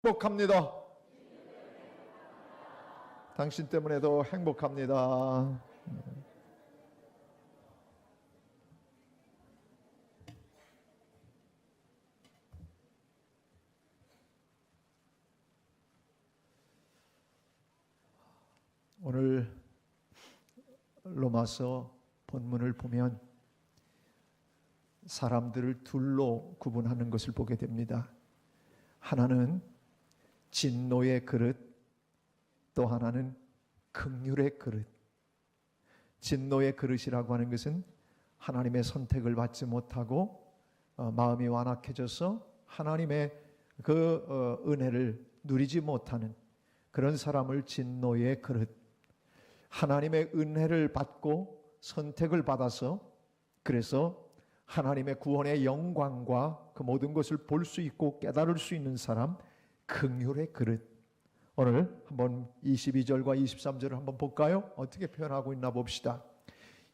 행복합니다. 당신 때문에도 행복합니다. 오늘 로마서 본문을 보면 사람들을 둘로 구분하는 것을 보게 됩니다. 하나는 진노의 그릇, 또 하나는 긍휼의 그릇. 진노의 그릇이라고 하는 것은 하나님의 선택을 받지 못하고 마음이 완악해져서 하나님의 그 은혜를 누리지 못하는 그런 사람을 진노의 그릇. 하나님의 은혜를 받고 선택을 받아서 그래서 하나님의 구원의 영광과 그 모든 것을 볼 수 있고 깨달을 수 있는 사람, 긍휼의 그릇. 오늘 한번 22절과 23절을 한번 볼까요? 어떻게 표현하고 있나 봅시다.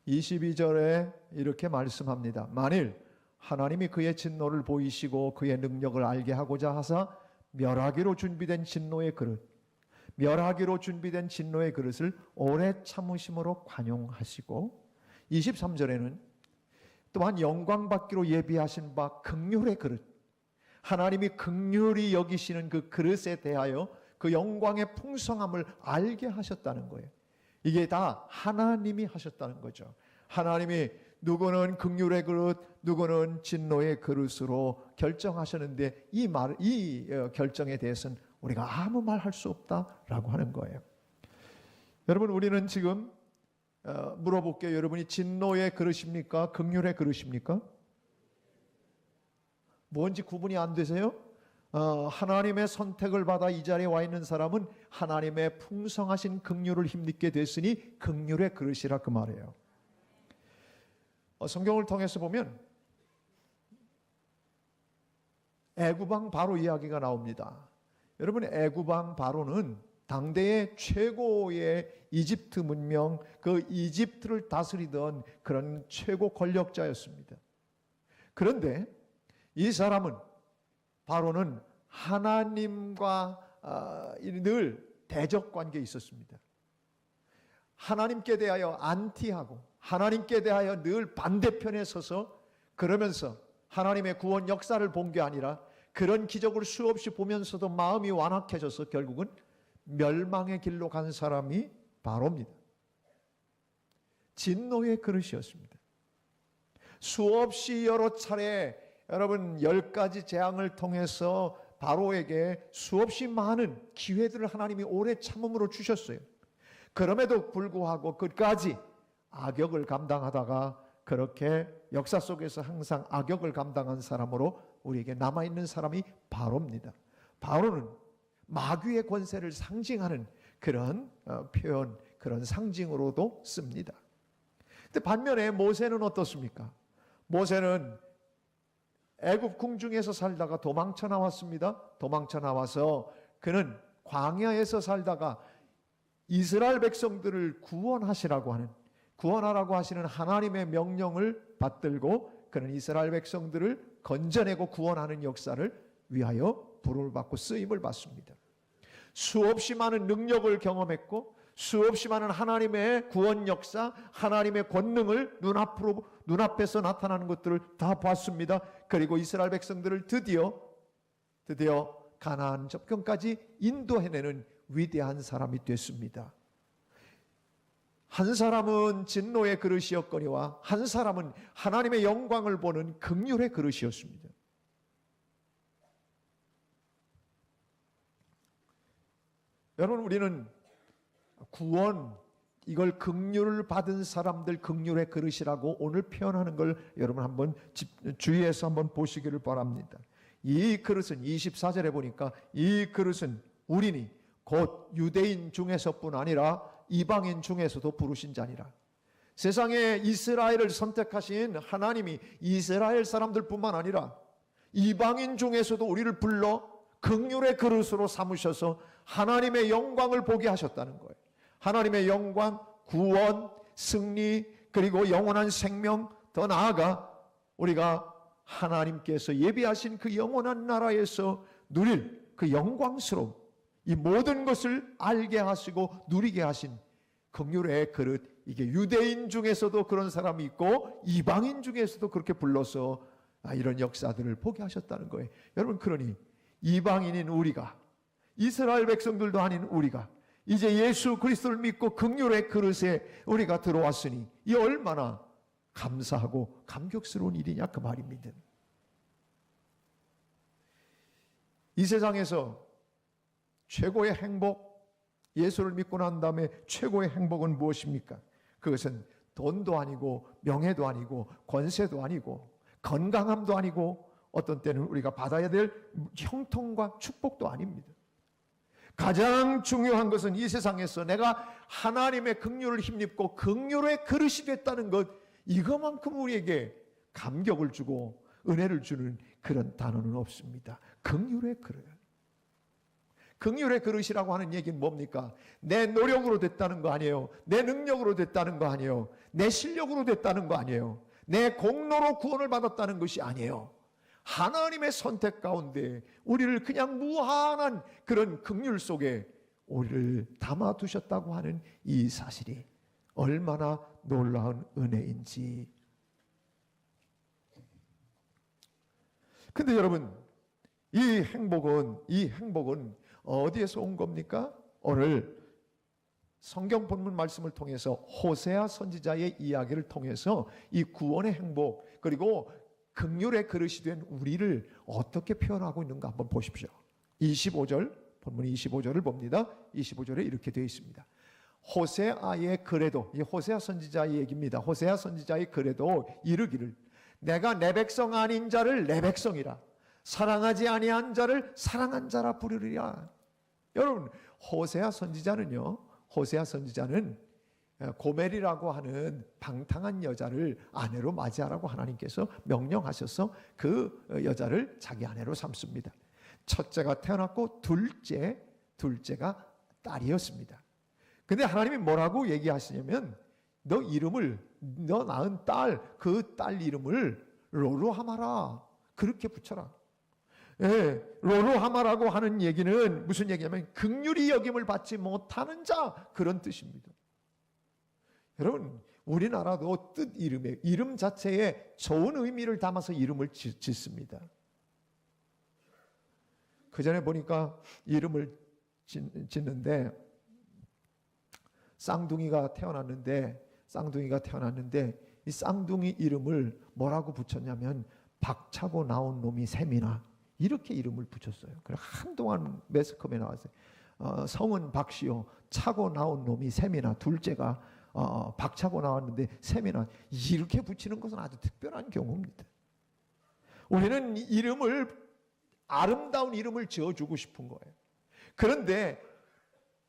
22절에 이렇게 말씀합니다. 만일 하나님이 그의 진노를 보이시고 그의 능력을 알게 하고자 하사 멸하기로 준비된 진노의 그릇, 멸하기로 준비된 진노의 그릇을 오래 참으심으로 관용하시고, 23절에는 또한 영광 받기로 예비하신 바 긍휼의 그릇, 하나님이 긍휼히 여기시는 그 그릇에 대하여 그 영광의 풍성함을 알게 하셨다는 거예요. 이게 다 하나님이 하셨다는 거죠. 하나님이 누구는 긍휼의 그릇, 누구는 진노의 그릇으로 결정하셨는데 이 결정에 대해서는 우리가 아무 말 할 수 없다라고 하는 거예요. 여러분, 우리는 지금 물어볼게요. 여러분이 진노의 그릇입니까? 긍휼의 그릇입니까? 뭔지 구분이 안 되세요? 하나님의 선택을 받아 이 자리에 와 있는 사람은 하나님의 풍성하신 긍휼을 힘입게 됐으니 긍휼의 그릇이라 그 말이에요. 성경을 통해서 보면 애굽왕 바로 이야기가 나옵니다. 여러분, 애굽왕 바로는 당대의 최고의 이집트 문명, 그 이집트를 다스리던 그런 최고 권력자였습니다. 그런데 이 사람은, 바로는 하나님과 늘 대적 관계에 있었습니다. 하나님께 대하여 안티하고 하나님께 대하여 늘 반대편에 서서 그러면서 하나님의 구원 역사를 본 게 아니라 그런 기적을 수없이 보면서도 마음이 완악해져서 결국은 멸망의 길로 간 사람이 바로입니다. 진노의 그릇이었습니다. 수없이 여러 차례 여러분 10가지 재앙을 통해서 바로에게 수없이 많은 기회들을 하나님이 오래 참음으로 주셨어요. 그럼에도 불구하고 끝까지 악역을 감당하다가 그렇게 역사 속에서 항상 악역을 감당한 사람으로 우리에게 남아있는 사람이 바로입니다. 바로는 마귀의 권세를 상징하는 그런 표현, 그런 상징으로도 씁니다. 근데 반면에 모세는 어떻습니까? 모세는 애굽 궁중에서 살다가 도망쳐 나왔습니다. 도망쳐 나와서 그는 광야에서 살다가 이스라엘 백성들을 구원하시라고 하는, 구원하라고 하시는 하나님의 명령을 받들고 그는 이스라엘 백성들을 건져내고 구원하는 역사를 위하여 부름을 받고 쓰임을 받습니다. 수없이 많은 능력을 경험했고 수없이 많은 하나님의 구원 역사, 하나님의 권능을 눈앞에서 나타나는 것들을 다 봤습니다. 그리고 이스라엘 백성들을 드디어 가나안 접경까지 인도해내는 위대한 사람이 됐습니다. 한 사람은 진노의 그릇이었거니와 한 사람은 하나님의 영광을 보는 긍휼의 그릇이었습니다. 여러분, 우리는 구원, 이걸 긍휼을 받은 사람들 긍휼의 그릇이라고 오늘 표현하는 걸 여러분 한번 주의해서 한번 보시기를 바랍니다. 이 그릇은 24절에 보니까 이 그릇은 우리니 곧 유대인 중에서뿐 아니라 이방인 중에서도 부르신 자니라. 세상에 이스라엘을 선택하신 하나님이 이스라엘 사람들뿐만 아니라 이방인 중에서도 우리를 불러 긍휼의 그릇으로 삼으셔서 하나님의 영광을 보게 하셨다는 거예요. 하나님의 영광, 구원, 승리, 그리고 영원한 생명, 더 나아가 우리가 하나님께서 예비하신 그 영원한 나라에서 누릴 그 영광스러움, 이 모든 것을 알게 하시고 누리게 하신 긍휼의 그릇, 이게 유대인 중에서도 그런 사람이 있고 이방인 중에서도 그렇게 불러서 이런 역사들을 보게 하셨다는 거예요. 여러분, 그러니 이방인인 우리가, 이스라엘 백성들도 아닌 우리가 이제 예수 그리스도를 믿고 긍휼의 그릇에 우리가 들어왔으니 이 얼마나 감사하고 감격스러운 일이냐 그 말입니다. 이 세상에서 최고의 행복, 예수를 믿고 난 다음에 최고의 행복은 무엇입니까? 그것은 돈도 아니고 명예도 아니고 권세도 아니고 건강함도 아니고 어떤 때는 우리가 받아야 될 형통과 축복도 아닙니다. 가장 중요한 것은 이 세상에서 내가 하나님의 긍휼을 힘입고 긍휼의 그릇이 됐다는 것, 이것만큼 우리에게 감격을 주고 은혜를 주는 그런 단어는 없습니다. 긍휼의 그릇. 긍휼의 그릇이라고 하는 얘기는 뭡니까? 내 노력으로 됐다는 거 아니에요. 내 능력으로 됐다는 거 아니에요. 내 실력으로 됐다는 거 아니에요. 내 공로로 구원을 받았다는 것이 아니에요. 하나님의 선택 가운데 우리를 그냥 무한한 그런 긍휼 속에 우리를 담아두셨다고 하는 이 사실이 얼마나 놀라운 은혜인지. 근데 여러분, 이 행복은 어디에서 온 겁니까? 오늘 성경 본문 말씀을 통해서 호세아 선지자의 이야기를 통해서 이 구원의 행복, 그리고 긍휼의 그릇이 된 우리를 어떻게 표현하고 있는가 한번 보십시오. 25절, 본문 25절을 봅니다. 25절에 이렇게 되어 있습니다. 호세아의 글에도, 이 호세아 선지자의 얘기입니다. 호세아 선지자의 글에도 이르기를 내가 내 백성 아닌 자를 내 백성이라, 사랑하지 아니한 자를 사랑한 자라 부르리라. 여러분, 호세아 선지자는 고멜이라고 하는 방탕한 여자를 아내로 맞이하라고 하나님께서 명령하셔서 그 여자를 자기 아내로 삼습니다. 첫째가 태어났고 둘째가 딸이었습니다. 근데 하나님이 뭐라고 얘기하시냐면 너 낳은 딸, 그 딸 이름을 로루하마라, 그렇게 붙여라. 예, 로루하마라고 하는 얘기는 무슨 얘기냐면 긍휼히 여김을 받지 못하는 자, 그런 뜻입니다. 여러분, 우리나라도 뜻 이름 자체에 좋은 의미를 담아서 이름을 짓습니다. 그 전에 보니까 이름을 짓는데 쌍둥이가 태어났는데 이 쌍둥이 이름을 뭐라고 붙였냐면 박차고 나온 놈이 셈이나, 이렇게 이름을 붙였어요. 그래 한동안 매스컴에 나왔어요. 성은 박씨요, 차고 나온 놈이 셈이나, 둘째가 박차고 나왔는데 셈이나, 이렇게 붙이는 것은 아주 특별한 경우입니다. 우리는 아름다운 이름을 지어주고 싶은 거예요. 그런데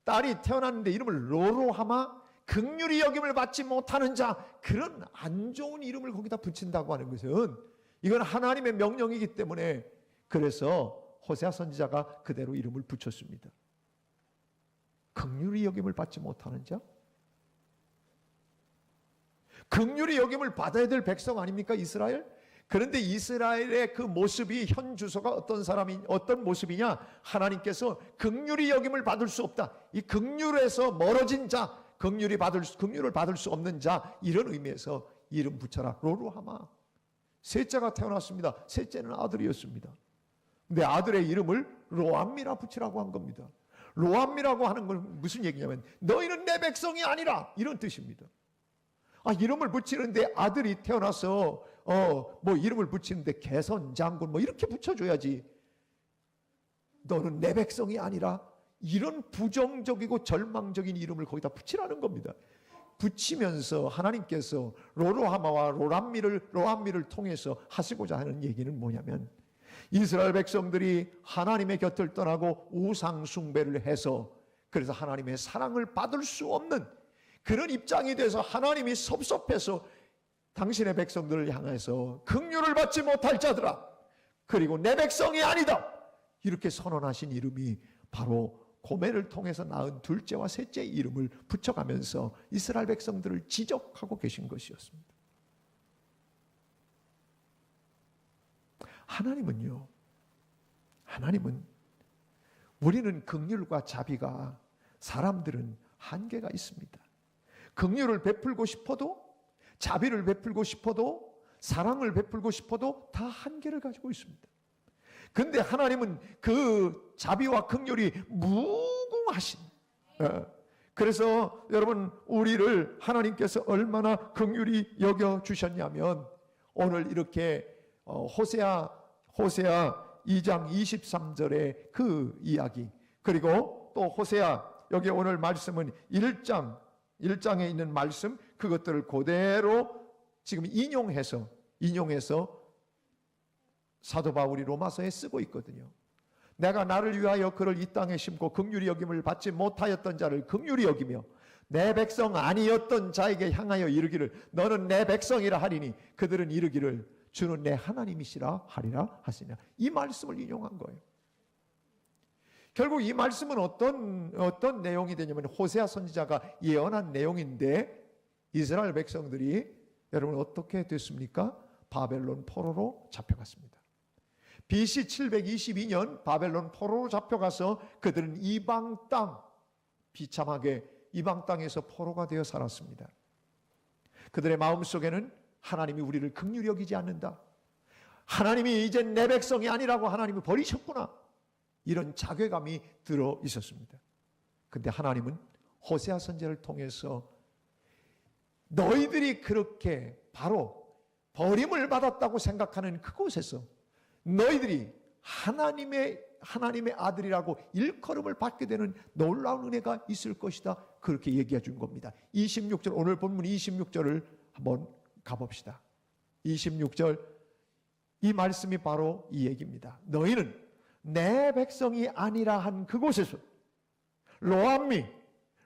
딸이 태어났는데 이름을 로로하마, 긍휼히 여김을 받지 못하는 자, 그런 안 좋은 이름을 거기다 붙인다고 하는 것은 이건 하나님의 명령이기 때문에, 그래서 호세아 선지자가 그대로 이름을 붙였습니다. 긍휼히 여김을 받지 못하는 자? 긍휼히 여김을 받아야 될 백성 아닙니까, 이스라엘? 그런데 이스라엘의 그 모습이, 현 주소가 어떤 모습이냐? 하나님께서 긍휼히 여김을 받을 수 없다, 이 긍휼에서 멀어진 자, 긍휼을 받을 수 없는 자, 이런 의미에서 이름 붙여라, 로루하마. 셋째가 태어났습니다. 셋째는 아들이었습니다. 근데 아들의 이름을 로암미라 붙이라고 한 겁니다. 로암미라고 하는 건 무슨 얘기냐면 너희는 내 백성이 아니라, 이런 뜻입니다. 이름을 붙이는데 아들이 태어나서 이름을 붙이는데 개선 장군 이렇게 붙여줘야지, 너는 내 백성이 아니라, 이런 부정적이고 절망적인 이름을 거기다 붙이라는 겁니다. 붙이면서 하나님께서 로로하마와 로암미를 통해서 하시고자 하는 얘기는 뭐냐면, 이스라엘 백성들이 하나님의 곁을 떠나고 우상 숭배를 해서, 그래서 하나님의 사랑을 받을 수 없는 그런 입장이 돼서 하나님이 섭섭해서 당신의 백성들을 향해서 긍휼을 받지 못할 자들아, 그리고 내 백성이 아니다, 이렇게 선언하신 이름이 바로 고멜을 통해서 낳은 둘째와 셋째 이름을 붙여가면서 이스라엘 백성들을 지적하고 계신 것이었습니다. 하나님은 우리는 긍휼과 자비가, 사람들은 한계가 있습니다. 긍휼을 베풀고 싶어도, 자비를 베풀고 싶어도, 사랑을 베풀고 싶어도 다 한계를 가지고 있습니다. 근데 하나님은 그 자비와 긍휼이 무궁하신, 그래서 여러분, 우리를 하나님께서 얼마나 긍휼히 여겨 주셨냐면, 오늘 이렇게 호세아 2장 23절의 그 이야기, 그리고 또 호세아, 여기 오늘 말씀은 1장에 있는 말씀, 그것들을 그대로 지금 인용해서 사도 바울이 로마서에 쓰고 있거든요. 내가 나를 위하여 그를 이 땅에 심고 긍휼히 여김을 받지 못하였던 자를 긍휼히 여기며 내 백성 아니었던 자에게 향하여 이르기를 너는 내 백성이라 하리니 그들은 이르기를 주는 내 하나님이시라 하리라 하시냐. 이 말씀을 인용한 거예요. 결국 이 말씀은 어떤 내용이 되냐면 호세아 선지자가 예언한 내용인데, 이스라엘 백성들이 여러분 어떻게 됐습니까? 바벨론 포로로 잡혀갔습니다. BC 722년 바벨론 포로로 잡혀가서 그들은 이방 땅, 비참하게 이방 땅에서 포로가 되어 살았습니다. 그들의 마음속에는 하나님이 우리를 긍휼히 여기지 않는다, 하나님이 이제 내 백성이 아니라고 하나님이 버리셨구나, 이런 자괴감이 들어 있었습니다. 근데 하나님은 호세아 선지자를 통해서 너희들이 그렇게 바로 버림을 받았다고 생각하는 그곳에서 너희들이 하나님의 아들이라고 일컬음을 받게 되는 놀라운 은혜가 있을 것이다, 그렇게 얘기해 준 겁니다. 26절, 오늘 본문 26절을 한번 가봅시다. 26절, 이 말씀이 바로 이 얘기입니다. 너희는 내 백성이 아니라 한 그곳에서, 로암미,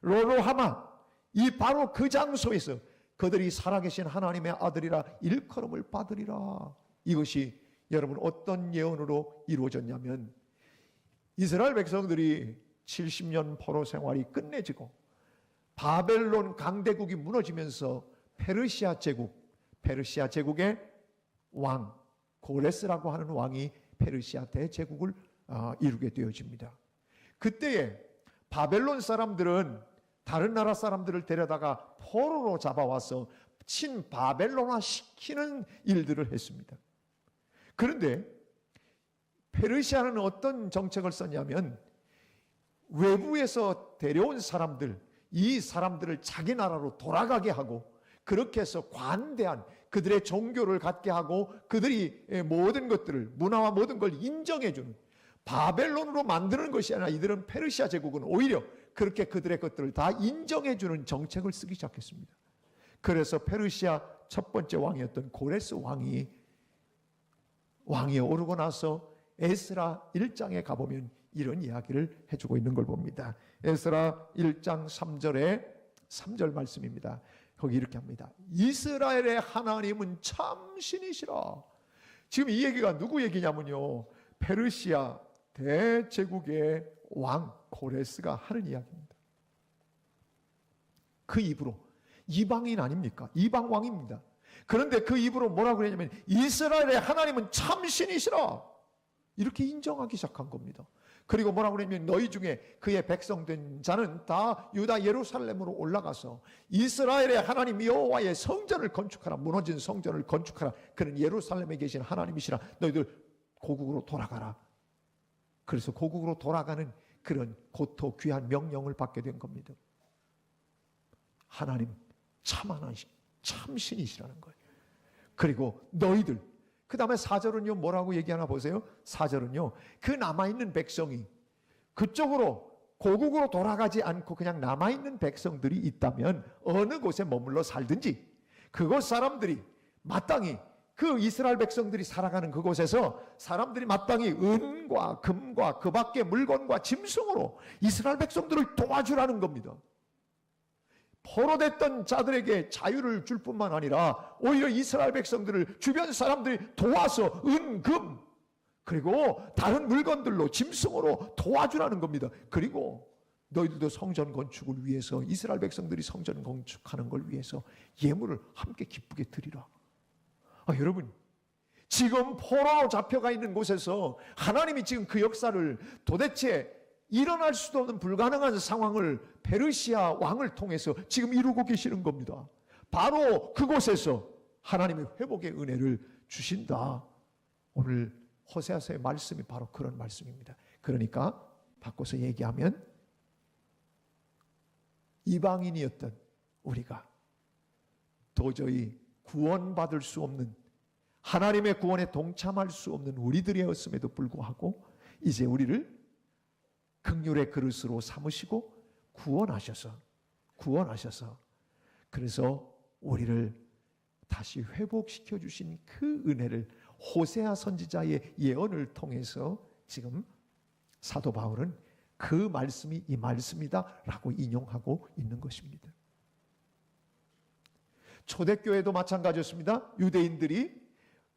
로로하마, 이 바로 그 장소에서 그들이 살아계신 하나님의 아들이라 일컬음을 받으리라. 이것이 여러분 어떤 예언으로 이루어졌냐면, 이스라엘 백성들이 70년 포로 생활이 끝내지고 바벨론 강대국이 무너지면서 페르시아 제국의 왕 고레스라고 하는 왕이 페르시아 대제국을 이루게 되어집니다. 그때에 바벨론 사람들은 다른 나라 사람들을 데려다가 포로로 잡아와서 친바벨론화 시키는 일들을 했습니다. 그런데 페르시아는 어떤 정책을 썼냐면, 외부에서 데려온 사람들, 이 사람들을 자기 나라로 돌아가게 하고, 그렇게 해서 관대한 그들의 종교를 갖게 하고 그들이 모든 것들을, 문화와 모든 걸 인정해주는, 바벨론으로 만드는 것이 아니라 이들은 페르시아 제국은 오히려 그렇게 그들의 것들을 다 인정해주는 정책을 쓰기 시작했습니다. 그래서 페르시아 첫 번째 왕이었던 고레스 왕이 오르고 나서 에스라 1장에 가보면 이런 이야기를 해주고 있는 걸 봅니다. 에스라 1장 3절 말씀입니다. 거기 이렇게 합니다. 이스라엘의 하나님은 참 신이시라. 지금 이 얘기가 누구 얘기냐면요, 페르시아 대제국의 왕 고레스가 하는 이야기입니다. 그 입으로, 이방인 아닙니까? 이방 왕입니다. 그런데 그 입으로 뭐라고 그러냐면 이스라엘의 하나님은 참 신이시라, 이렇게 인정하기 시작한 겁니다. 그리고 뭐라고 그러냐면 너희 중에 그의 백성된 자는 다 유다 예루살렘으로 올라가서 이스라엘의 하나님 여호와의 성전을 건축하라, 무너진 성전을 건축하라, 그는 예루살렘에 계신 하나님이시라, 너희들 고국으로 돌아가라. 그래서 고국으로 돌아가는 그런 고토 귀한 명령을 받게 된 겁니다. 하나님 참 하나님, 참 신이시라는 거예요. 그리고 너희들, 그 다음에 4절은요 뭐라고 얘기하나 보세요. 4절은요 그 남아있는 백성이 그쪽으로 고국으로 돌아가지 않고 그냥 남아있는 백성들이 있다면 어느 곳에 머물러 살든지 그곳 사람들이 마땅히 그 이스라엘 백성들이 살아가는 그곳에서 사람들이 마땅히 은과 금과 그 밖의 물건과 짐승으로 이스라엘 백성들을 도와주라는 겁니다. 포로됐던 자들에게 자유를 줄 뿐만 아니라 오히려 이스라엘 백성들을 주변 사람들이 도와서 은, 금, 그리고 다른 물건들로 짐승으로 도와주라는 겁니다. 그리고 너희들도 성전 건축을 위해서, 이스라엘 백성들이 성전 건축하는 걸 위해서 예물을 함께 기쁘게 드리라. 여러분, 지금 포로로 잡혀가 있는 곳에서 하나님이 지금 그 역사를 도대체 일어날 수도 없는 불가능한 상황을 페르시아 왕을 통해서 지금 이루고 계시는 겁니다. 바로 그곳에서 하나님의 회복의 은혜를 주신다. 오늘 호세아서의 말씀이 바로 그런 말씀입니다. 그러니까 바꿔서 얘기하면 이방인이었던 우리가 도저히 구원받을 수 없는, 하나님의 구원에 동참할 수 없는 우리들이었음에도 불구하고 이제 우리를 긍휼의 그릇으로 삼으시고 구원하셔서 그래서 우리를 다시 회복시켜 주신 그 은혜를 호세아 선지자의 예언을 통해서 지금 사도 바울은 그 말씀이 이 말씀이다 라고 인용하고 있는 것입니다. 초대교회도 마찬가지였습니다. 유대인들이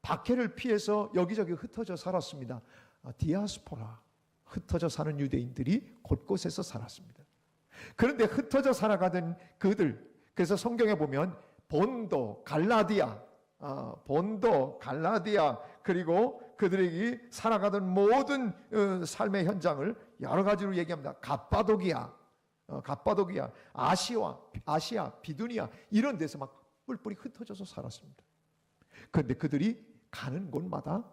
박해를 피해서 여기저기 흩어져 살았습니다. 디아스포라, 흩어져 사는 유대인들이 곳곳에서 살았습니다. 그런데 흩어져 살아가던 그들, 그래서 성경에 보면 본도, 갈라디아, 그리고 그들이 살아가던 모든 삶의 현장을 여러 가지로 얘기합니다. 갑바도기아, 아시아, 비두니아 이런 데서 막 뿔뿔이 흩어져서 살았습니다. 그런데 그들이 가는 곳마다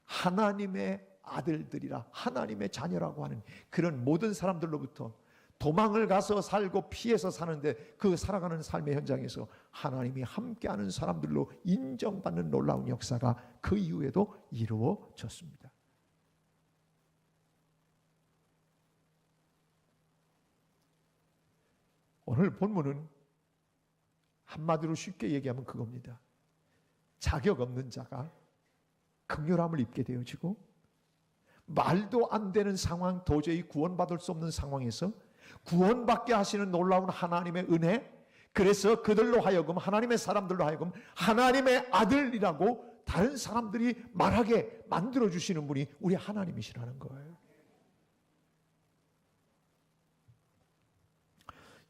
하나님의 아들들이라, 하나님의 자녀라고 하는 그런 모든 사람들로부터 도망을 가서 살고 피해서 사는데 그 살아가는 삶의 현장에서 하나님이 함께하는 사람들로 인정받는 놀라운 역사가 그 이후에도 이루어졌습니다. 오늘 본문은 한마디로 쉽게 얘기하면 그겁니다. 자격 없는 자가 긍휼함을 입게 되어지고 말도 안 되는 상황, 도저히 구원받을 수 없는 상황에서 구원받게 하시는 놀라운 하나님의 은혜, 그래서 그들로 하여금, 하나님의 사람들로 하여금 하나님의 아들이라고 다른 사람들이 말하게 만들어주시는 분이 우리 하나님이시라는 거예요.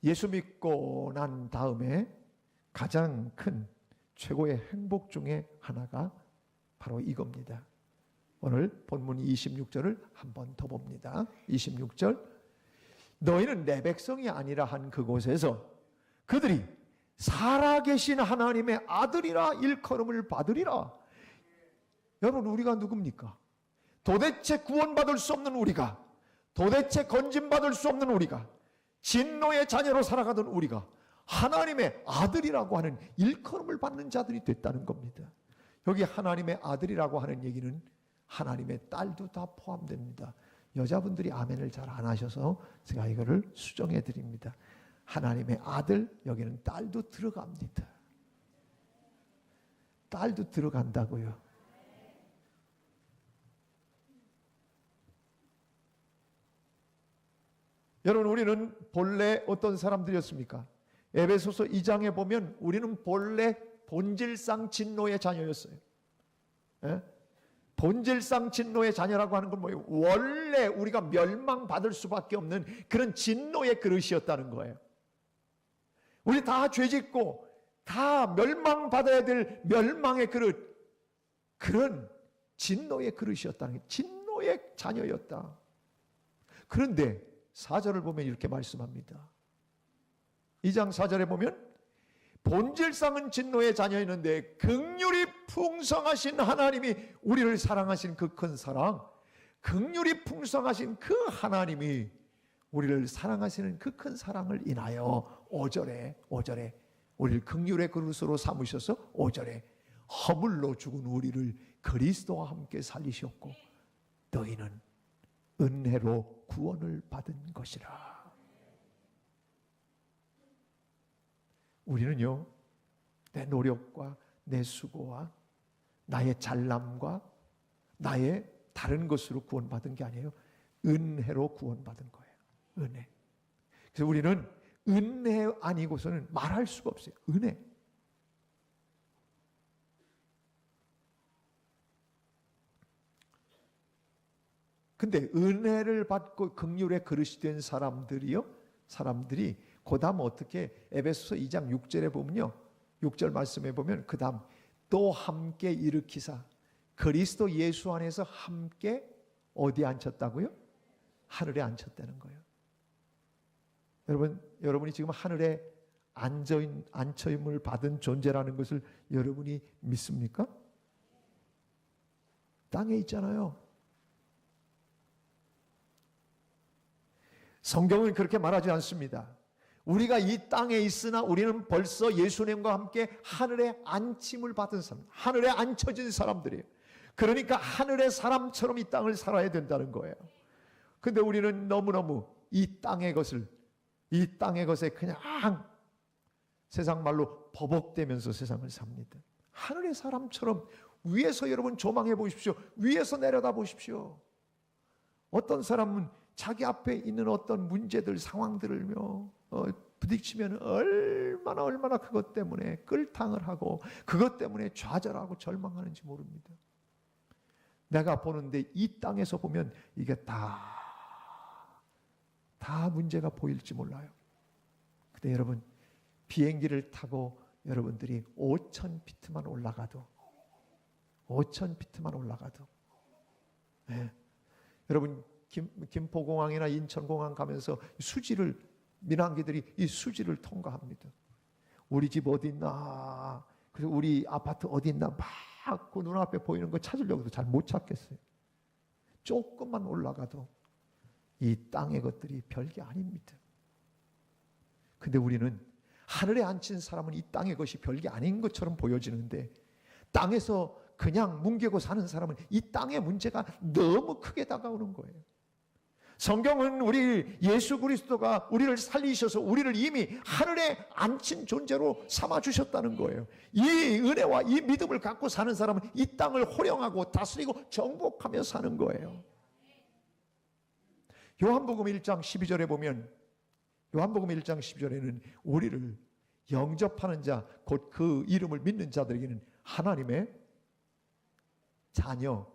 예수 믿고 난 다음에 가장 큰 최고의 행복 중에 하나가 바로 이겁니다. 오늘 본문 26절을 한 번 더 봅니다. 26절, 너희는 내 백성이 아니라 한 그곳에서 그들이 살아계신 하나님의 아들이라 일컬음을 받으리라. 여러분, 우리가 누굽니까? 도대체 구원받을 수 없는 우리가, 도대체 건진받을 수 없는 우리가, 진노의 자녀로 살아가던 우리가 하나님의 아들이라고 하는 일컬음을 받는 자들이 됐다는 겁니다. 여기 하나님의 아들이라고 하는 얘기는 하나님의 딸도 다 포함됩니다. 여자분들이 아멘을 잘 안 하셔서 제가 이거를 수정해 드립니다. 하나님의 아들, 여기는 딸도 들어갑니다. 딸도 들어간다고요. 여러분, 우리는 본래 어떤 사람들이었습니까? 에베소서 2장에 보면 우리는 본래 본질상 진노의 자녀였어요. 예? 본질상 진노의 자녀라고 하는 건 뭐예요? 원래 우리가 멸망받을 수밖에 없는 그런 진노의 그릇이었다는 거예요. 우리 다 죄짓고 다 멸망받아야 될 멸망의 그릇, 그런 진노의 그릇이었다는 거예요. 진노의 자녀였다. 그런데 4절을 보면 이렇게 말씀합니다. 2장 4절에 보면 본질상은 진노의 자녀였는데 긍휼이 풍성하신 하나님이, 우리를 사랑하신 그 큰 사랑, 긍휼이 풍성하신 그 하나님이 우리를 사랑하시는 그 큰 사랑을 인하여 5절에 우리를 긍휼의 그릇으로 삼으셔서 5절에 허물로 죽은 우리를 그리스도와 함께 살리셨고 너희는 은혜로 구원을 받은 것이라. 우리는요, 내 노력과 내 수고와 나의 잘남과 나의 다른 것으로 구원받은 게 아니에요. 은혜로 구원받은 거예요. 은혜. 그래서 우리는 은혜 아니고서는 말할 수가 없어요. 은혜. 근데 은혜를 받고 긍휼의 그릇이 된 사람들이 그 다음 어떻게, 에베소서 2장 6절에 보면요, 6절 말씀에 보면 그 다음 또 함께 일으키사, 그리스도 예수 안에서 함께 어디 앉혔다고요? 하늘에 앉혔다는 거예요. 여러분이 지금 하늘에 앉혀임을 받은 존재라는 것을 여러분이 믿습니까? 땅에 있잖아요. 성경은 그렇게 말하지 않습니다. 우리가 이 땅에 있으나 우리는 벌써 예수님과 함께 하늘에 앉힘을 받은 사람, 하늘에 앉혀진 사람들이에요. 그러니까 하늘의 사람처럼 이 땅을 살아야 된다는 거예요. 근데 우리는 너무너무 이 땅의 것에 그냥 세상 말로 버벅대면서 세상을 삽니다. 하늘의 사람처럼 위에서 여러분 조망해 보십시오. 위에서 내려다 보십시오. 어떤 사람은 자기 앞에 있는 어떤 문제들, 상황들을며 부딪히면 얼마나 그것 때문에 끌탕을 하고 그것 때문에 좌절하고 절망하는지 모릅니다. 내가 보는데 이 땅에서 보면 이게 다 문제가 보일지 몰라요. 근데 여러분, 비행기를 타고 여러분들이 5,000피트만 올라가도 네. 여러분 김포공항이나 인천공항 가면서 민항기들이 이 수지를 통과합니다. 우리 집 어디 있나, 그래서 우리 아파트 어디 있나 막 그 눈앞에 보이는 거 찾으려고도 잘 못 찾겠어요. 조금만 올라가도 이 땅의 것들이 별게 아닙니다. 근데 우리는 하늘에 앉힌 사람은 이 땅의 것이 별게 아닌 것처럼 보여지는데, 땅에서 그냥 뭉개고 사는 사람은 이 땅의 문제가 너무 크게 다가오는 거예요. 성경은 우리 예수 그리스도가 우리를 살리셔서 우리를 이미 하늘에 앉힌 존재로 삼아주셨다는 거예요. 이 은혜와 이 믿음을 갖고 사는 사람은 이 땅을 호령하고 다스리고 정복하며 사는 거예요. 요한복음 1장 12절에 보면, 요한복음 1장 12절에는 우리를 영접하는 자, 곧 그 이름을 믿는 자들에게는 하나님의 자녀,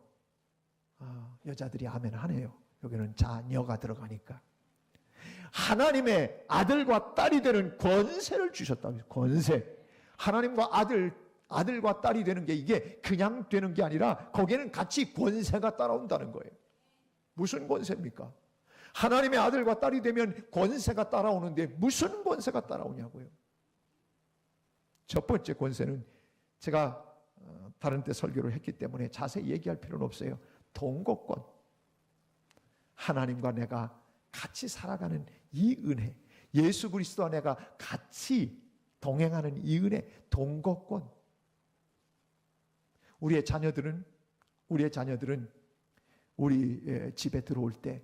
여자들이 아멘 하네요. 여기는 자녀가 들어가니까 하나님의 아들과 딸이 되는 권세를 주셨다고. 권세. 하나님과 아들과 딸이 되는 게 이게 그냥 되는 게 아니라 거기에는 같이 권세가 따라온다는 거예요. 무슨 권세입니까? 하나님의 아들과 딸이 되면 권세가 따라오는데 무슨 권세가 따라오냐고요. 첫 번째 권세는 제가 다른 때 설교를 했기 때문에 자세히 얘기할 필요는 없어요. 동거권. 하나님과 내가 같이 살아가는 이 은혜, 예수 그리스도와 내가 같이 동행하는 이 은혜, 동거권. 우리의 자녀들은 우리 집에 들어올 때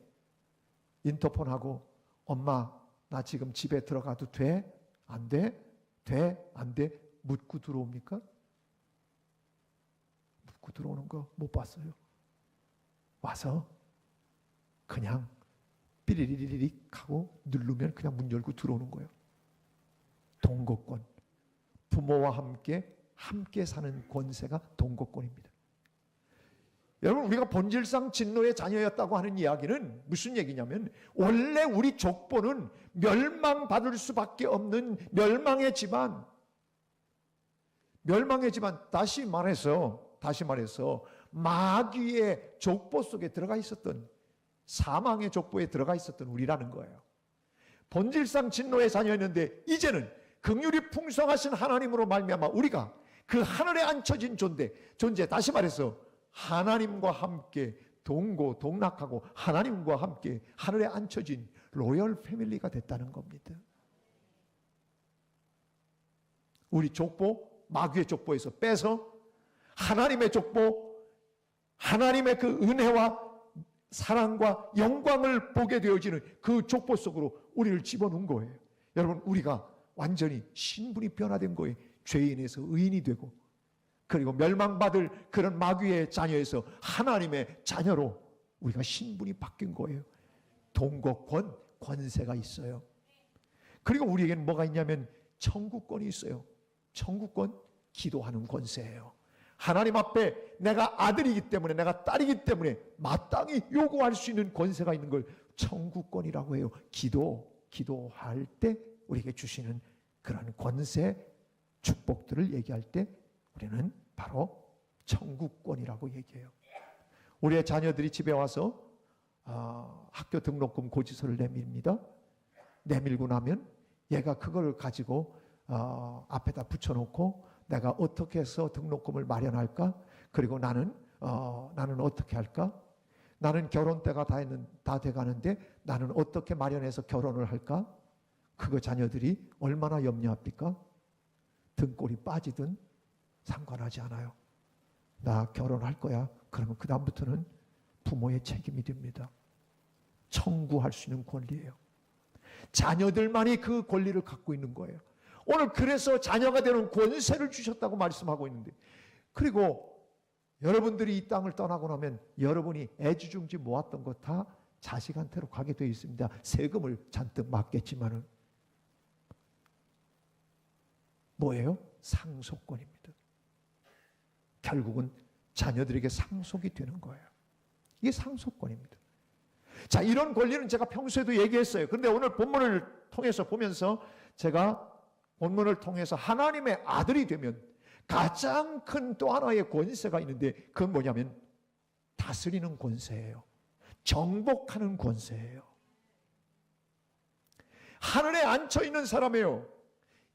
인터폰하고, 엄마 나 지금 집에 들어가도 돼? 안 돼? 돼? 안 돼? 묻고 들어옵니까? 묻고 들어오는 거 못 봤어요. 와서 그냥 삐리리리릭 하고 누르면 그냥 문 열고 들어오는 거예요. 동거권. 부모와 함께 사는 권세가 동거권입니다. 여러분, 우리가 본질상 진노의 자녀였다고 하는 이야기는 무슨 얘기냐면, 원래 우리 족보는 멸망받을 수밖에 없는 멸망의 집안. 다시 말해서 마귀의 족보 속에 들어가 있었던, 사망의 족보에 들어가 있었던 우리라는 거예요. 본질상 진노의 자녀였는데 이제는 긍휼이 풍성하신 하나님으로 말미암아 우리가 그 하늘에 앉혀진 존재, 다시 말해서 하나님과 함께 동락하고 하나님과 함께 하늘에 앉혀진 로열 패밀리가 됐다는 겁니다. 우리 족보, 마귀의 족보에서 빼서 하나님의 족보, 하나님의 그 은혜와 사랑과 영광을 보게 되어지는 그 족보 속으로 우리를 집어넣은 거예요. 여러분, 우리가 완전히 신분이 변화된 거예요. 죄인에서 의인이 되고, 그리고 멸망받을 그런 마귀의 자녀에서 하나님의 자녀로 우리가 신분이 바뀐 거예요. 동거권, 권세가 있어요. 그리고 우리에게는 뭐가 있냐면 천국권이 있어요. 천국권, 기도하는 권세예요. 하나님 앞에 내가 아들이기 때문에, 내가 딸이기 때문에 마땅히 요구할 수 있는 권세가 있는 걸 천국권이라고 해요. 기도할 때 우리에게 주시는 그런 권세, 축복들을 얘기할 때 우리는 바로 천국권이라고 얘기해요. 우리의 자녀들이 집에 와서 학교 등록금 고지서를 내밉니다. 내밀고 나면 얘가 그걸 가지고 앞에다 붙여놓고 내가 어떻게 해서 등록금을 마련할까? 그리고 나는 어떻게 할까? 나는 결혼 때가 다 돼가는데 나는 어떻게 마련해서 결혼을 할까? 그거 자녀들이 얼마나 염려합니까? 등골이 빠지든 상관하지 않아요. 나 결혼할 거야. 그러면 그 다음부터는 부모의 책임이 됩니다. 청구할 수 있는 권리예요. 자녀들만이 그 권리를 갖고 있는 거예요. 오늘 그래서 자녀가 되는 권세를 주셨다고 말씀하고 있는데, 그리고 여러분들이 이 땅을 떠나고 나면 여러분이 애지중지 모았던 것 다 자식한테로 가게 되어 있습니다. 세금을 잔뜩 맞겠지만은 뭐예요? 상속권입니다. 결국은 자녀들에게 상속이 되는 거예요. 이게 상속권입니다. 자, 이런 권리는 제가 평소에도 얘기했어요. 그런데 오늘 본문을 통해서 보면서 제가 본문을 통해서 하나님의 아들이 되면 가장 큰 또 하나의 권세가 있는데, 그건 뭐냐면 다스리는 권세예요. 정복하는 권세예요. 하늘에 앉혀있는 사람이에요.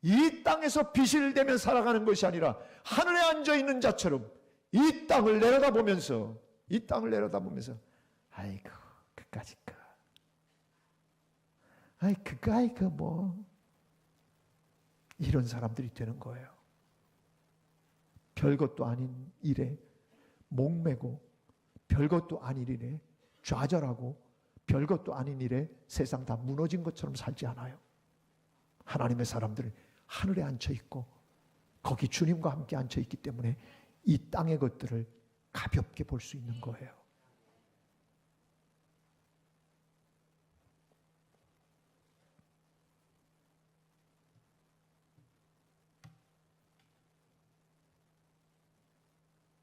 이 땅에서 빚을 대며 살아가는 것이 아니라 하늘에 앉아있는 자처럼 이 땅을 내려다보면서 아이고 그까짓까, 아이 그까이그 뭐, 이런 사람들이 되는 거예요. 별것도 아닌 일에 목매고, 별것도 아닌 일에 좌절하고, 별것도 아닌 일에 세상 다 무너진 것처럼 살지 않아요. 하나님의 사람들은 하늘에 앉혀있고 거기 주님과 함께 앉혀있기 때문에 이 땅의 것들을 가볍게 볼 수 있는 거예요.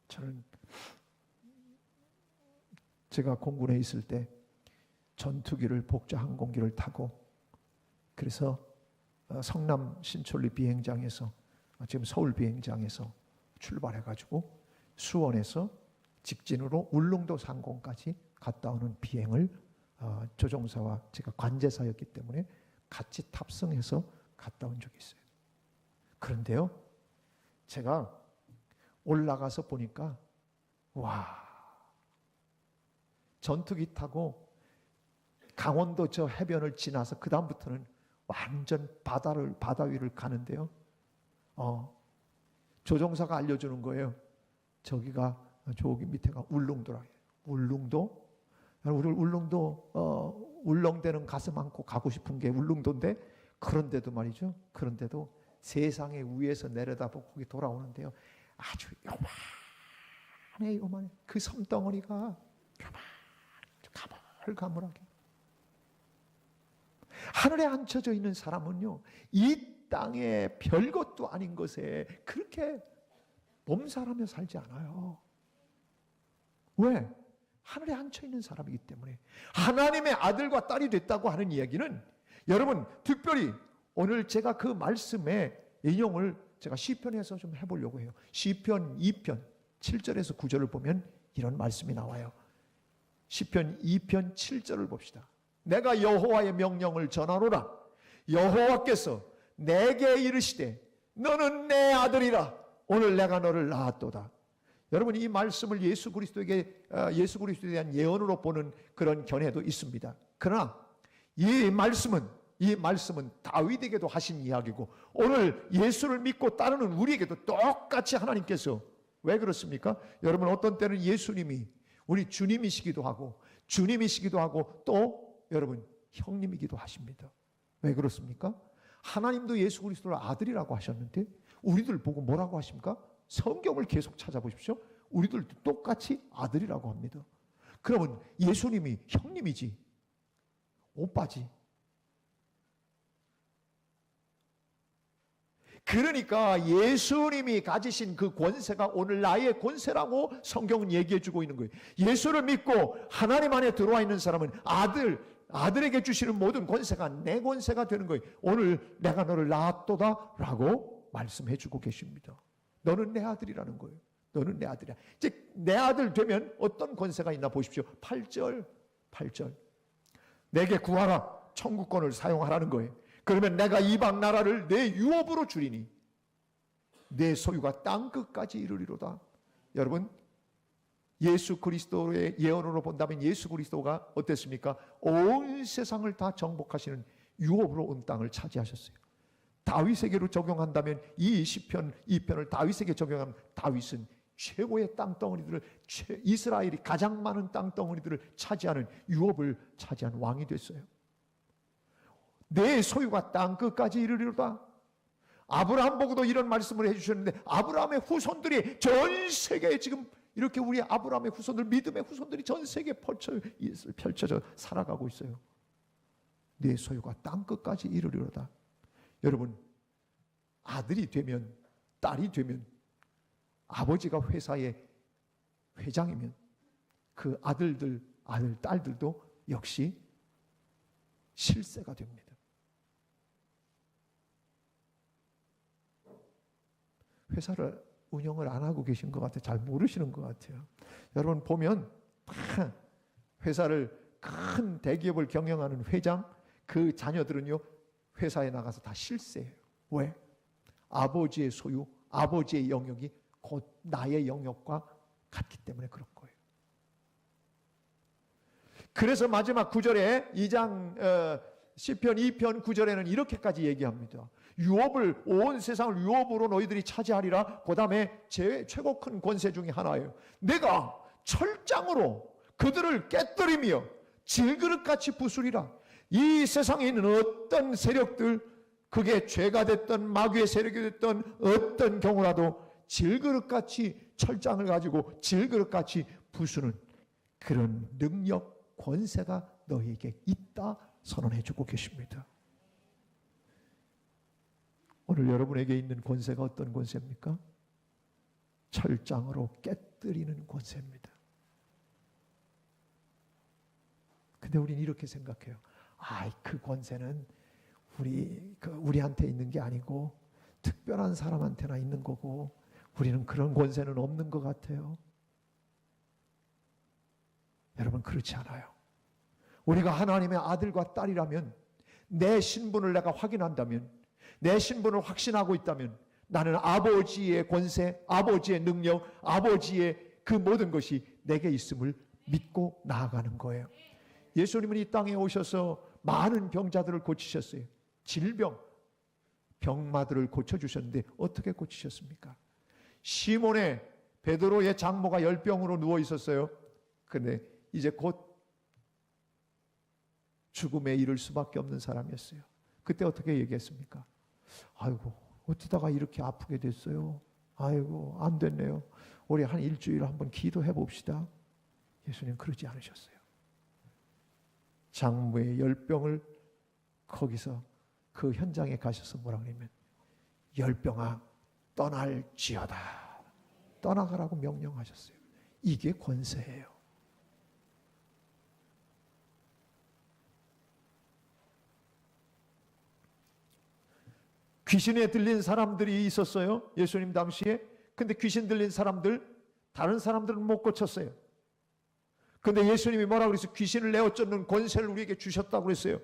저는 제가 공군에 있을 때 전투기를, 복자 항공기를 타고, 그래서 성남 신촌리 비행장에서, 지금 서울 비행장에서 출발해가지고 수원에서 직진으로 울릉도 상공까지 갔다 오는 비행을 조종사와 제가 관제사였기 때문에 같이 탑승해서 갔다 온 적이 있어요. 그런데요, 제가 올라가서 보니까 와, 전투기 타고 강원도 저 해변을 지나서 그 다음부터는 완전 바다 위를 가는데요. 조종사가 알려주는 거예요. 저기가, 저기 밑에가 울릉도라. 울릉도? 우리 울릉도, 울렁대는 가슴 안고 가고 싶은 게 울릉도인데, 그런데도 말이죠. 그런데도 세상의 위에서 내려다보고 거기 돌아오는데요. 아주 요만해. 그 섬덩어리가 가물가물하게. 하늘에 앉혀져 있는 사람은요, 이 땅에 별것도 아닌 것에 그렇게 몸살하며 살지 않아요. 왜? 하늘에 앉혀 있는 사람이기 때문에. 하나님의 아들과 딸이 됐다고 하는 이야기는, 여러분 특별히 오늘 제가 그 말씀의 인용을 제가 시편에서 좀 해보려고 해요. 시편 2편 7절에서 9절을 보면 이런 말씀이 나와요. 시편 2편 7절을 봅시다. 내가 여호와의 명령을 전하노라. 여호와께서 내게 이르시되 너는 내 아들이라. 오늘 내가 너를 낳았도다. 여러분, 이 말씀을 예수 그리스도에 대한 예언으로 보는 그런 견해도 있습니다. 그러나 이 말씀은 다윗에게도 하신 이야기고, 오늘 예수를 믿고 따르는 우리에게도 똑같이 하나님께서, 왜 그렇습니까? 여러분, 어떤 때는 예수님이 우리 주님이시기도 하고 또 여러분 형님이기도 하십니다. 왜 그렇습니까? 하나님도 예수 그리스도를 아들이라고 하셨는데 우리들 보고 뭐라고 하십니까? 성경을 계속 찾아보십시오. 우리들도 똑같이 아들이라고 합니다. 그러면 예수님이 형님이지, 오빠지. 그러니까 예수님이 가지신 그 권세가 오늘 나의 권세라고 성경은 얘기해 주고 있는 거예요. 예수를 믿고 하나님 안에 들어와 있는 사람은 아들에게 주시는 모든 권세가 내 권세가 되는 거예요. 오늘 내가 너를 낳았도다 라고 말씀해 주고 계십니다. 너는 내 아들이라는 거예요. 너는 내 아들이야. 이제 내 아들 되면 어떤 권세가 있나 보십시오. 8절 8절. 내게 구하라. 청구권을 사용하라는 거예요. 그러면 내가 이방 나라를 내 유업으로 주리니 내 소유가 땅 끝까지 이르리로다. 여러분, 예수 그리스도의 예언으로 본다면 예수 그리스도가 어땠습니까? 온 세상을 다 정복하시는 유업으로 온 땅을 차지하셨어요. 다윗에게로 적용한다면 이 시편 2편을 다윗에게 적용하면 다윗은 최고의 땅덩어리들을, 이스라엘이 가장 많은 땅덩어리들을 차지하는 유업을 차지한 왕이 됐어요. 내 소유가 땅 끝까지 이르리로다. 아브라함 보고도 이런 말씀을 해주셨는데, 아브라함의 후손들이 전 세계에 지금 이렇게 우리 아브라함의 후손들, 믿음의 후손들이 전 세계에 펼쳐져 살아가고 있어요. 내 소유가 땅 끝까지 이르리로다. 여러분, 아들이 되면, 딸이 되면, 아버지가 회사의 회장이면 그 아들, 딸들도 역시 실세가 됩니다. 회사를 운영을 안 하고 계신 것 같아요. 잘 모르시는 것 같아요. 여러분 보면 회사를, 큰 대기업을 경영하는 회장, 그 자녀들은요 회사에 나가서 다 실세예요. 왜? 아버지의 소유, 아버지의 영역이 곧 나의 영역과 같기 때문에 그런 거예요. 그래서 마지막 9절에 2장 시편 2편 9절에는 이렇게까지 얘기합니다. 유업을, 온 세상을 유업으로 너희들이 차지하리라. 그 다음에 제 최고 큰 권세 중에 하나예요. 내가 철장으로 그들을 깨뜨리며 질그릇같이 부수리라. 이 세상에 있는 어떤 세력들, 그게 죄가 됐던 마귀의 세력이 됐던 어떤 경우라도 질그릇같이, 철장을 가지고 질그릇같이 부수는 그런 능력, 권세가 너희에게 있다 선언해 주고 계십니다. 오늘 여러분에게 있는 권세가 어떤 권세입니까? 철장으로 깨뜨리는 권세입니다. 근데 우리는 이렇게 생각해요. 그 권세는 우리한테 있는 게 아니고 특별한 사람한테나 있는 거고 우리는 그런 권세는 없는 것 같아요. 여러분, 그렇지 않아요. 우리가 하나님의 아들과 딸이라면, 내 신분을 내가 확인한다면, 내 신분을 확신하고 있다면 나는 아버지의 권세, 아버지의 능력, 아버지의 그 모든 것이 내게 있음을 믿고 나아가는 거예요. 예수님은 이 땅에 오셔서 많은 병자들을 고치셨어요. 질병, 병마들을 고쳐주셨는데 어떻게 고치셨습니까? 시몬의, 베드로의 장모가 열병으로 누워 있었어요. 근데 이제 곧 죽음에 이를 수밖에 없는 사람이었어요. 그때 어떻게 얘기했습니까? 아이고, 어쩌다가 이렇게 아프게 됐어요. 아이고, 안 됐네요. 우리 한 일주일 한번 기도해 봅시다. 예수님 그러지 않으셨어요. 장모의 열병을 거기서 그 현장에 가셔서 뭐라 그러냐면, 열병아 떠날지어다. 떠나가라고 명령하셨어요. 이게 권세예요. 귀신에 들린 사람들이 있었어요. 예수님 당시에. 근데 귀신 들린 사람들, 다른 사람들은 못 고쳤어요. 근데 예수님이 뭐라고 그랬어요? 귀신을 내어쫓는 권세를 우리에게 주셨다고 그랬어요.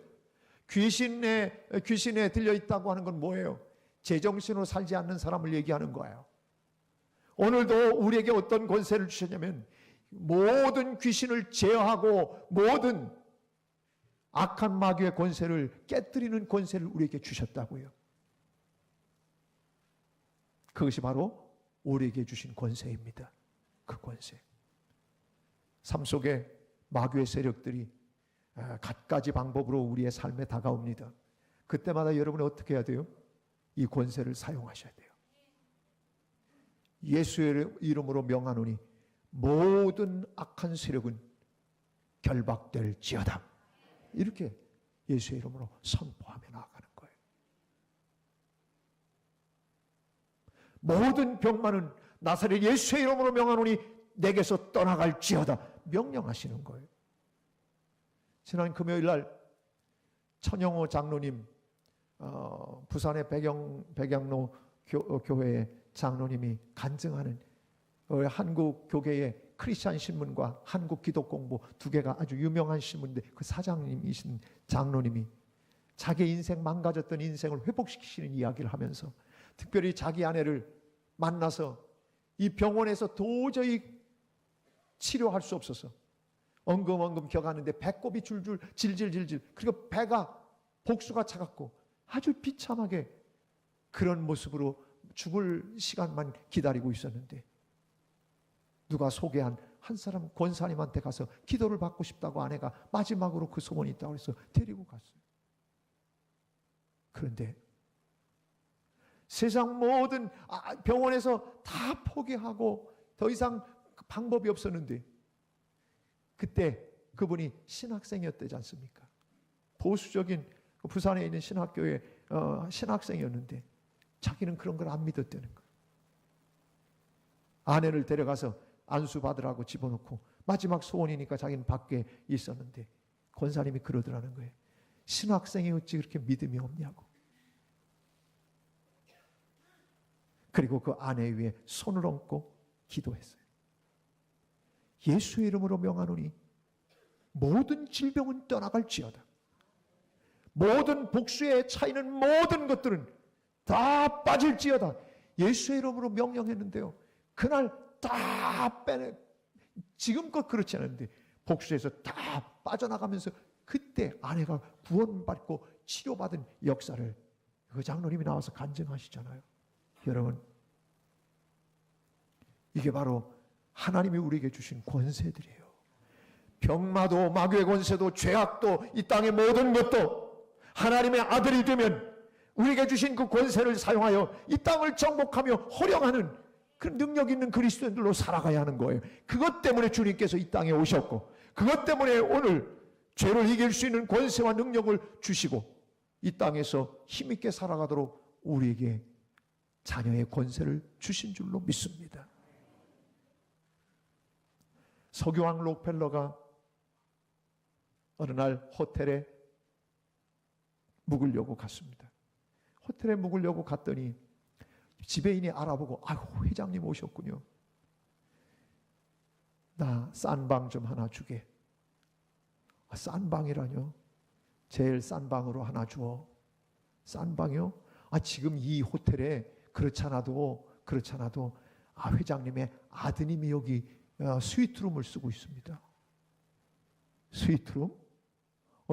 귀신에 들려 있다고 하는 건 뭐예요? 제정신으로 살지 않는 사람을 얘기하는 거예요. 오늘도 우리에게 어떤 권세를 주셨냐면, 모든 귀신을 제어하고 모든 악한 마귀의 권세를 깨뜨리는 권세를 우리에게 주셨다고요. 그것이 바로 우리에게 주신 권세입니다. 그 권세. 삶 속에 마귀의 세력들이 갖가지 방법으로 우리의 삶에 다가옵니다. 그때마다 여러분이 어떻게 해야 돼요? 이 권세를 사용하셔야 돼요. 예수의 이름으로 명하노니 모든 악한 세력은 결박될지어다. 이렇게 예수의 이름으로 선포하며 나아가는 거예요. 모든 병만은 나사렛 예수의 이름으로 명하노니 내게서 떠나갈지어다. 명령하시는 거예요. 지난 금요일 날 천영호 장로님, 부산의 백양로 교회의 장로님이 간증하는 한국 교계의 크리스찬 신문과 한국 기독공보 두 개가 아주 유명한 신문인데 그 사장님이신 장로님이 자기 인생 망가졌던 인생을 회복시키시는 이야기를 하면서 특별히 자기 아내를 만나서 이 병원에서 도저히 치료할 수 없어서 엉금엉금 겨가는데 배꼽이 줄줄 질질질질 그리고 배가 복수가 차갑고 아주 비참하게 그런 모습으로 죽을 시간만 기다리고 있었는데 누가 소개한 한 사람 권사님한테 가서 기도를 받고 싶다고 아내가 마지막으로 그 소문이 있다고 해서 데리고 갔어요. 그런데 세상 모든 병원에서 다 포기하고 더 이상 방법이 없었는데 그때 그분이 신학생이었대지 않습니까? 보수적인 부산에 있는 신학교의 신학생이었는데 자기는 그런 걸 안 믿었다는 거예요. 아내를 데려가서 안수 받으라고 집어넣고 마지막 소원이니까 자기는 밖에 있었는데 권사님이 그러더라는 거예요. 신학생이 어찌 그렇게 믿음이 없냐고. 그리고 그 아내 위에 손을 얹고 기도했어요. 예수의 이름으로 명하노니 모든 질병은 떠나갈지어다. 모든 복수에 차이는 모든 것들은 다 빠질지어다. 예수의 이름으로 명령했는데요. 그날 다 빼내. 지금껏 그렇지 않은데 복수에서 다 빠져나가면서 그때 아내가 구원받고 치료받은 역사를 그 장로님이 나와서 간증하시잖아요. 여러분, 이게 바로 하나님이 우리에게 주신 권세들이에요. 병마도 마귀의 권세도 죄악도 이 땅의 모든 것도 하나님의 아들이 되면 우리에게 주신 그 권세를 사용하여 이 땅을 정복하며 호령하는 그 능력 있는 그리스도인들로 살아가야 하는 거예요. 그것 때문에 주님께서 이 땅에 오셨고 그것 때문에 오늘 죄를 이길 수 있는 권세와 능력을 주시고 이 땅에서 힘있게 살아가도록 우리에게 자녀의 권세를 주신 줄로 믿습니다. 석유왕 록펠러가 어느 날 호텔에 묵으려고 갔습니다. 호텔에 묵으려고 갔더니 지배인이 알아보고 아이고 회장님 오셨군요. 나 싼 방 좀 하나 주게. 싼 방이라뇨? 제일 싼 방으로 하나 주어. 싼 방이요? 지금 이 호텔에 그렇잖아도 회장님의 아드님이 여기 스위트룸을 쓰고 있습니다. 스위트룸?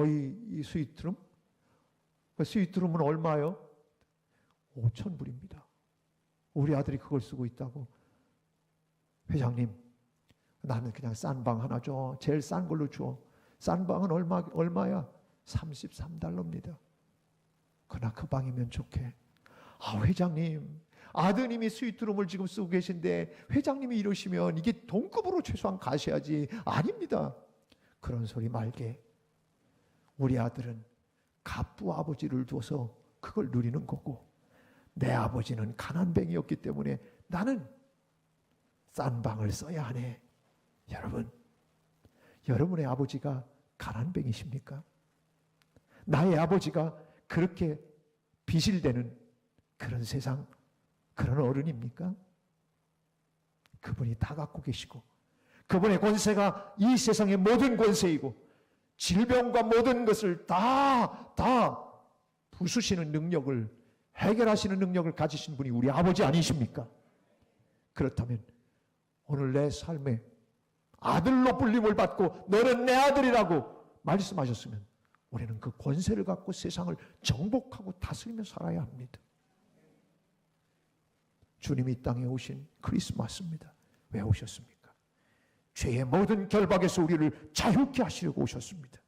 이 스위트룸? 스위트룸은 얼마요? 5,000불입니다. 우리 아들이 그걸 쓰고 있다고. 회장님, 나는 그냥 싼 방 하나 줘. 제일 싼 걸로 줘. 싼 방은 얼마야? 33달러입니다. 그러나 그 방이면 좋게. 회장님, 아드님이 스위트룸을 지금 쓰고 계신데 회장님이 이러시면 이게 동급으로 최소한 가셔야지. 아닙니다. 그런 소리 말게. 우리 아들은 갑부 아버지를 둬서 그걸 누리는 거고 내 아버지는 가난뱅이였기 때문에 나는 싼 방을 써야 하네. 여러분, 여러분의 아버지가 가난뱅이십니까? 나의 아버지가 그렇게 비실대는 그런 세상, 그런 어른입니까? 그분이 다 갖고 계시고 그분의 권세가 이 세상의 모든 권세이고 질병과 모든 것을 다 부수시는 능력을, 해결하시는 능력을 가지신 분이 우리 아버지 아니십니까? 그렇다면 오늘 내 삶에 아들로 불림을 받고 너는 내 아들이라고 말씀하셨으면 우리는 그 권세를 갖고 세상을 정복하고 다스리며 살아야 합니다. 주님이 이 땅에 오신 크리스마스입니다. 왜 오셨습니까? 죄의 모든 결박에서 우리를 자유케 하시려고 오셨습니다.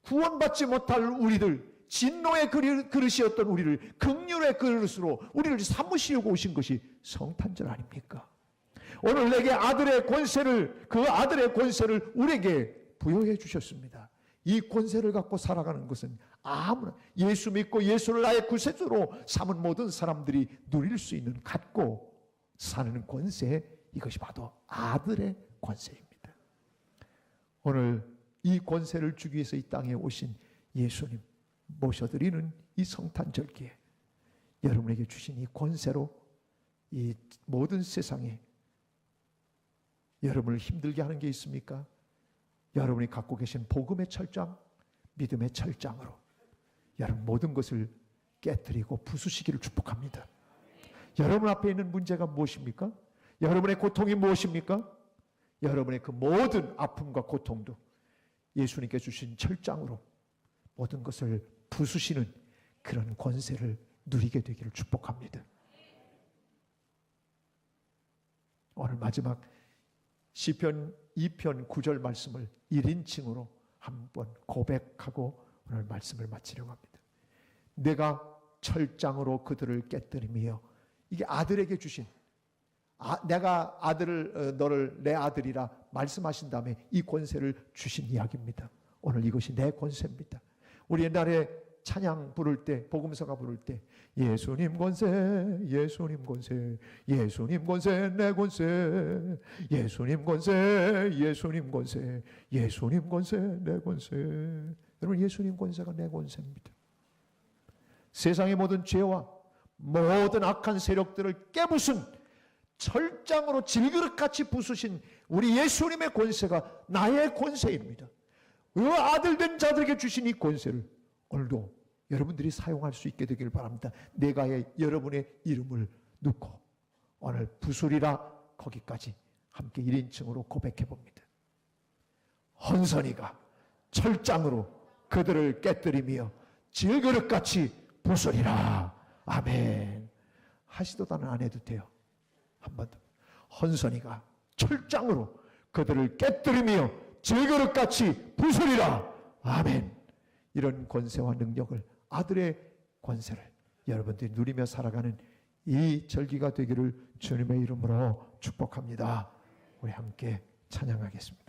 구원받지 못할 우리들, 진노의 그릇이었던 우리를 긍휼의 그릇으로 우리를 삼으시려고 오신 것이 성탄절 아닙니까? 오늘 내게 아들의 권세를, 그 아들의 권세를 우리에게 부여해 주셨습니다. 이 권세를 갖고 살아가는 것은 아무나 예수 믿고 예수를 나의 구세주로 삼은 모든 사람들이 누릴 수 있는, 갖고 사는 권세, 이것이 바로 아들의 권세입니다. 오늘 이 권세를 주기 위해서 이 땅에 오신 예수님 모셔드리는 이 성탄절기에 여러분에게 주신 이 권세로 이 모든 세상에 여러분을 힘들게 하는 게 있습니까? 여러분이 갖고 계신 복음의 철장, 믿음의 철장으로 여러분 모든 것을 깨뜨리고 부수시기를 축복합니다. 여러분 앞에 있는 문제가 무엇입니까? 여러분의 고통이 무엇입니까? 여러분의 그 모든 아픔과 고통도 예수님께 주신 철장으로 모든 것을 부수시는 그런 권세를 누리게 되기를 축복합니다. 오늘 마지막 시편 2편 9절 말씀을 1인칭으로 한번 고백하고 오늘 말씀을 마치려고 합니다. 내가 철장으로 그들을 깨뜨리며, 이게 아들에게 주신, 내가 너를 내 아들이라 말씀하신 다음에 이 권세를 주신 이야기입니다. 오늘 이것이 내 권세입니다. 우리 옛날에 찬양 부를 때, 복음서가 부를 때 예수님 권세, 예수님 권세, 예수님 권세, 내 권세, 예수님 권세, 예수님 권세, 예수님 권세, 내 권세. 여러분, 예수님 권세가 내 권세입니다. 세상의 모든 죄와 모든 악한 세력들을 깨부순 철장으로 질그릇같이 부수신 우리 예수님의 권세가 나의 권세입니다. 그 아들 된 자들에게 주신 이 권세를 오늘도 여러분들이 사용할 수 있게 되길 바랍니다. 내가 여러분의 이름을 넣고 오늘 부수리라, 거기까지 함께 1인칭으로 고백해 봅니다. 헌선이가 철장으로 그들을 깨뜨리며 질그릇같이 부수리라. 아멘. 하시도다는 안 해도 돼요. 한 번 더. 헌선이가 철장으로 그들을 깨뜨리며 질그릇같이 부수리라. 아멘. 이런 권세와 능력을, 아들의 권세를 여러분들이 누리며 살아가는 이 절기가 되기를 주님의 이름으로 축복합니다. 우리 함께 찬양하겠습니다.